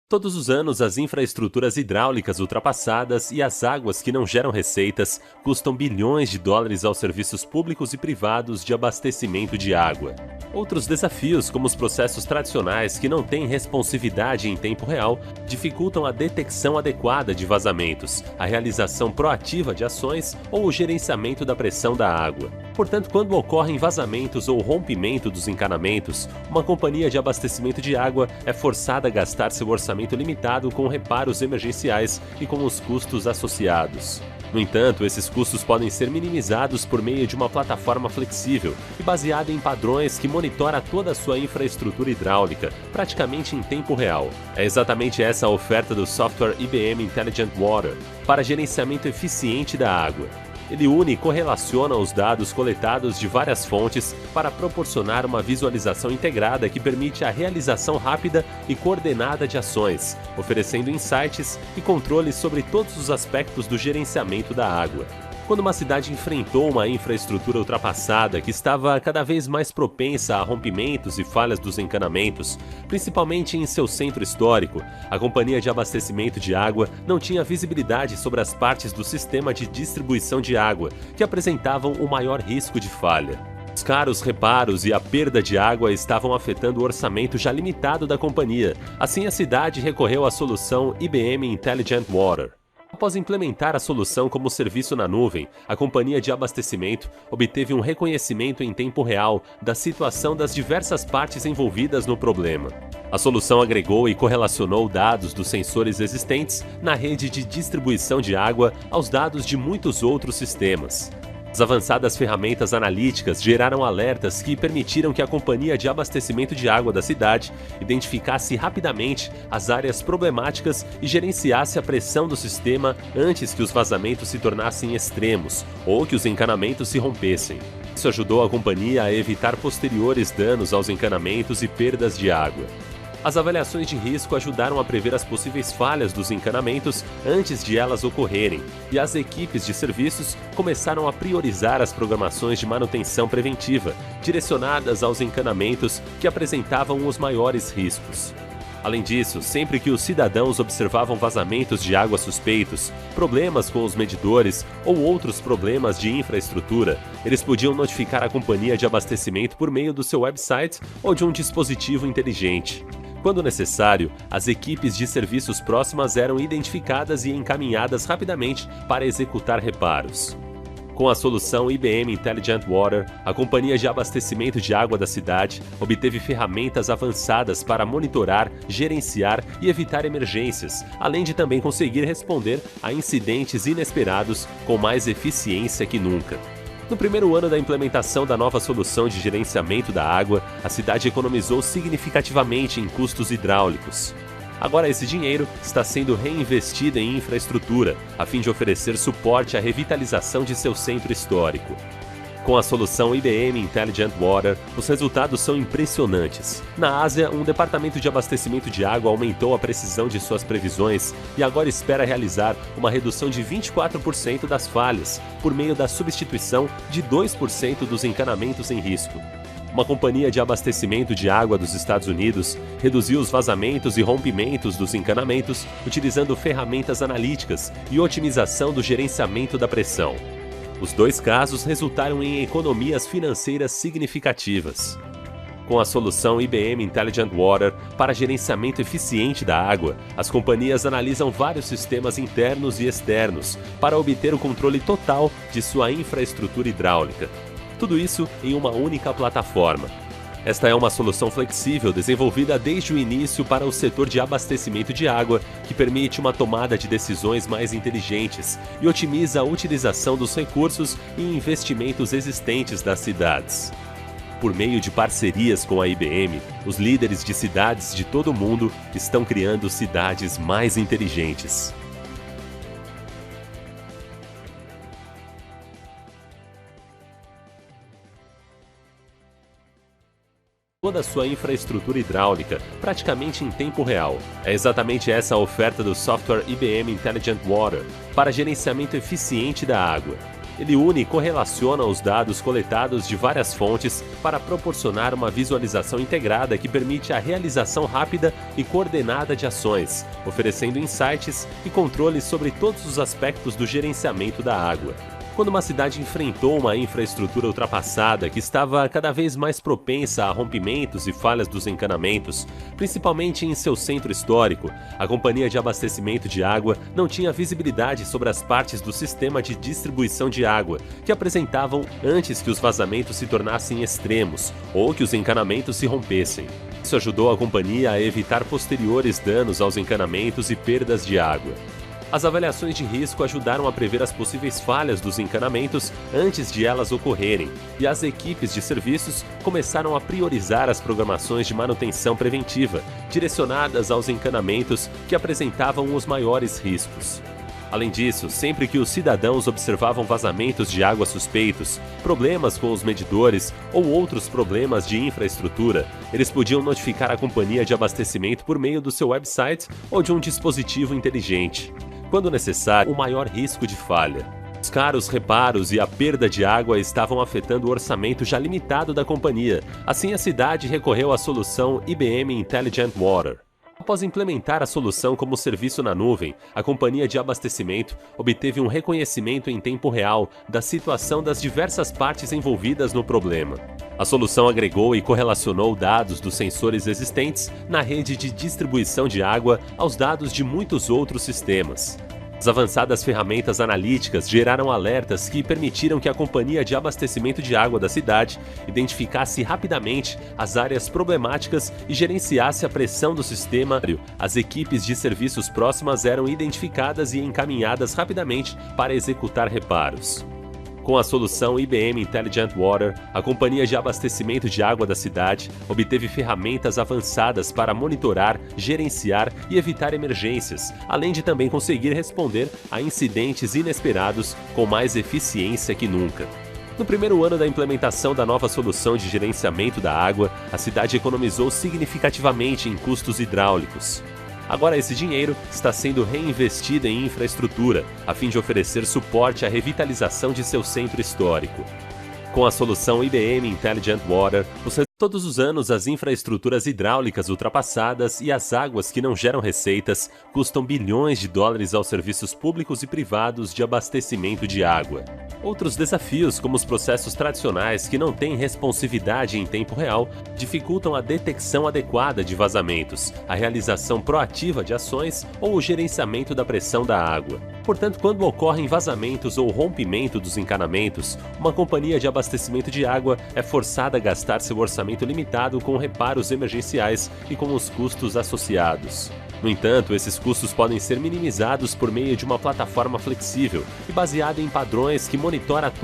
Todos os anos, as infraestruturas hidráulicas ultrapassadas e as águas que não geram receitas custam bilhões de dólares aos serviços públicos e privados de abastecimento de água. Outros desafios, como os processos tradicionais que não têm responsividade em tempo real, dificultam a detecção adequada de vazamentos, a realização proativa de ações ou o gerenciamento da pressão da água. Portanto, quando ocorrem vazamentos ou rompimento dos encanamentos, uma companhia de abastecimento de água é forçada a gastar seu orçamento limitado com reparos emergenciais e com os custos associados. No entanto, esses custos podem ser minimizados por meio de uma plataforma flexível e baseada em padrões que monitora toda a sua infraestrutura hidráulica, praticamente em tempo real. É exatamente essa a oferta do software IBM Intelligent Water para gerenciamento eficiente da água. Ele une e correlaciona os dados coletados de várias fontes para proporcionar uma visualização integrada que permite a realização rápida e coordenada de ações, oferecendo insights e controles sobre todos os aspectos do gerenciamento da água. Quando uma cidade enfrentou uma infraestrutura ultrapassada que estava cada vez mais propensa a rompimentos e falhas dos encanamentos, principalmente em seu centro histórico, a companhia de abastecimento de água não tinha visibilidade sobre as partes do sistema de distribuição de água que apresentavam o maior risco de falha. Os caros reparos e a perda de água estavam afetando o orçamento já limitado da companhia. Assim, a cidade recorreu à solução IBM Intelligent Water. Após implementar a solução como serviço na nuvem, a companhia de abastecimento obteve um reconhecimento em tempo real da situação das diversas partes envolvidas no problema. A solução agregou e correlacionou dados dos sensores existentes na rede de distribuição de água aos dados de muitos outros sistemas. As avançadas ferramentas analíticas geraram alertas que permitiram que a companhia de abastecimento de água da cidade identificasse rapidamente as áreas problemáticas e gerenciasse a pressão do sistema antes que os vazamentos se tornassem extremos ou que os encanamentos se rompessem. Isso ajudou a companhia a evitar posteriores danos aos encanamentos e perdas de água. As avaliações de risco ajudaram a prever as possíveis falhas dos encanamentos antes de elas ocorrerem, e as equipes de serviços começaram a priorizar as programações de manutenção preventiva, direcionadas aos encanamentos que apresentavam os maiores riscos. Além disso, sempre que os cidadãos observavam vazamentos de água suspeitos, problemas com os medidores ou outros problemas de infraestrutura, eles podiam notificar a companhia de abastecimento por meio do seu website ou de um dispositivo inteligente. Quando necessário, as equipes de serviços próximas eram identificadas e encaminhadas rapidamente para executar reparos. Com a solução IBM Intelligent Water, a companhia de abastecimento de água da cidade obteve ferramentas avançadas para monitorar, gerenciar e evitar emergências, além de também conseguir responder a incidentes inesperados com mais eficiência que nunca. No primeiro ano da implementação da nova solução de gerenciamento da água, a cidade economizou significativamente em custos hidráulicos. Agora esse dinheiro está sendo reinvestido em infraestrutura, a fim de oferecer suporte à revitalização de seu centro histórico. Com a solução IBM Intelligent Water, os resultados são impressionantes. Na Ásia, um departamento de abastecimento de água aumentou a precisão de suas previsões e agora espera realizar uma redução de 24% das falhas, por meio da substituição de 2% dos encanamentos em risco. Uma companhia de abastecimento de água dos Estados Unidos reduziu os vazamentos e rompimentos dos encanamentos utilizando ferramentas analíticas e otimização do gerenciamento da pressão. Os dois casos resultaram em economias financeiras significativas. Com a solução IBM Intelligent Water para gerenciamento eficiente da água, as companhias analisam vários sistemas internos e externos para obter o controle total de sua infraestrutura hidráulica. Tudo isso em uma única plataforma. Esta é uma solução flexível desenvolvida desde o início para o setor de abastecimento de água, que permite uma tomada de decisões mais inteligentes e otimiza a utilização dos recursos e investimentos existentes das cidades. Por meio de parcerias com a IBM, os líderes de cidades de todo o mundo estão criando cidades mais inteligentes. Toda a sua infraestrutura hidráulica, praticamente em tempo real. É exatamente essa a oferta do software IBM Intelligent Water para gerenciamento eficiente da água. Ele une e correlaciona os dados coletados de várias fontes para proporcionar uma visualização integrada que permite a realização rápida e coordenada de ações, oferecendo insights e controles sobre todos os aspectos do gerenciamento da água. Quando uma cidade enfrentou uma infraestrutura ultrapassada que estava cada vez mais propensa a rompimentos e falhas dos encanamentos, principalmente em seu centro histórico, a companhia de abastecimento de água não tinha visibilidade sobre as partes do sistema de distribuição de água que apresentavam antes que os vazamentos se tornassem extremos ou que os encanamentos se rompessem. Isso ajudou a companhia a evitar posteriores danos aos encanamentos e perdas de água. As avaliações de risco ajudaram a prever as possíveis falhas dos encanamentos antes de elas ocorrerem, e as equipes de serviços começaram a priorizar as programações de manutenção preventiva, direcionadas aos encanamentos que apresentavam os maiores riscos. Além disso, sempre que os cidadãos observavam vazamentos de água suspeitos, problemas com os medidores ou outros problemas de infraestrutura, eles podiam notificar a companhia de abastecimento por meio do seu website ou de um dispositivo inteligente. Quando necessário, o maior risco de falha. Os caros reparos e a perda de água estavam afetando o orçamento já limitado da companhia. Assim, a cidade recorreu à solução IBM Intelligent Water. Após implementar a solução como serviço na nuvem, a companhia de abastecimento obteve um reconhecimento em tempo real da situação das diversas partes envolvidas no problema. A solução agregou e correlacionou dados dos sensores existentes na rede de distribuição de água aos dados de muitos outros sistemas. As avançadas ferramentas analíticas geraram alertas que permitiram que a companhia de abastecimento de água da cidade identificasse rapidamente as áreas problemáticas e gerenciasse a pressão do sistema. As equipes de serviços próximas eram identificadas e encaminhadas rapidamente para executar reparos. Com a solução IBM Intelligent Water, a companhia de abastecimento de água da cidade obteve ferramentas avançadas para monitorar, gerenciar e evitar emergências, além de também conseguir responder a incidentes inesperados com mais eficiência que nunca. No primeiro ano da implementação da nova solução de gerenciamento da água, a cidade economizou significativamente em custos hidráulicos. Agora esse dinheiro está sendo reinvestido em infraestrutura, a fim de oferecer suporte à revitalização de seu centro histórico. Com a solução IBM Intelligent Water, todos os anos as infraestruturas hidráulicas ultrapassadas e as águas que não geram receitas custam bilhões de dólares aos serviços públicos e privados de abastecimento de água. Outros desafios, como os processos tradicionais que não têm responsividade em tempo real, dificultam a detecção adequada de vazamentos, a realização proativa de ações ou o gerenciamento da pressão da água. Portanto, quando ocorrem vazamentos ou rompimento dos encanamentos, uma companhia de abastecimento de água é forçada a gastar seu orçamento limitado com reparos emergenciais e com os custos associados. No entanto, esses custos podem ser minimizados por meio de uma plataforma flexível e baseada em padrões que monitora